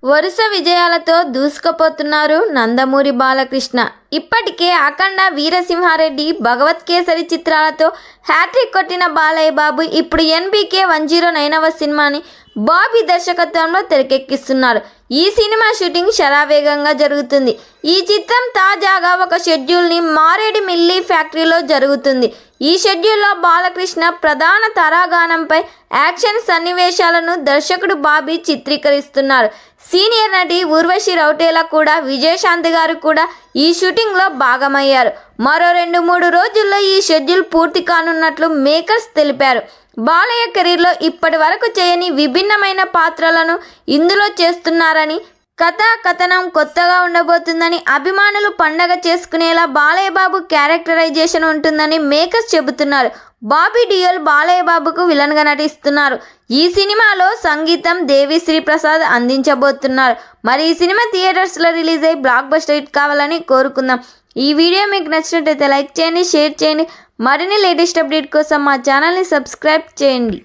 వరుస విజయాలతో దూసుకుపోతున్నారు నందమూరి బాలకృష్ణ. ఇప్పటికే అఖండ, వీరసింహారెడ్డి, భగవత్ కేసరి చిత్రాలతో హ్యాట్రిక్ కొట్టిన బాలయ్య బాబు ఇప్పుడు ఎన్బీకే 109వ సినిమాని బాబీ దర్శకత్వంలో తెరకెక్కిస్తున్నారు. ఈ సినిమా షూటింగ్ శరవేగంగా జరుగుతుంది. ఈ చిత్రం తాజాగా ఒక షెడ్యూల్ని మారేడుమిల్లి ఫ్యాక్టరీలో జరుగుతుంది. ఈ షెడ్యూల్లో బాలకృష్ణ ప్రధాన తారాగణంపై యాక్షన్ సన్నివేశాలను దర్శకుడు బాబీ చిత్రీకరిస్తున్నారు. సీనియర్ నటి ఊర్వశి రౌటేలా కూడా, విజయశాంతి గారు కూడా ఈ షూటింగ్లో భాగమయ్యారు. మరో 2-3 రోజుల్లో ఈ షెడ్యూల్ పూర్తి కానున్నట్లు మేకర్స్ తెలిపారు. బాలయ్య కెరీర్లో ఇప్పటి వరకు చేయని విభిన్నమైన పాత్రలను ఇందులో చేస్తున్నారని, కథనం కొత్తగా ఉండబోతుందని, అభిమానులు పండగ చేసుకునేలా బాలయ్య బాబు క్యారెక్టరైజేషన్ ఉంటుందని మేకర్స్ చెబుతున్నారు. బాబీ డియోల్ బాలయ్య బాబుకు విలన్గా నటిస్తున్నారు. ఈ సినిమాలో సంగీతం దేవిశ్రీ ప్రసాద్ అందించబోతున్నారు. మరి ఈ సినిమా థియేటర్స్లో రిలీజ్ అయ్యి బ్లాక్ బస్టర్ హిట్ కావాలని కోరుకుందాం. ఈ వీడియో మీకు నచ్చినట్టయితే లైక్ చేయండి, షేర్ చేయండి. మరిన్ని లేటెస్ట్ అప్డేట్ కోసం మా ఛానల్ని సబ్స్క్రైబ్ చేయండి.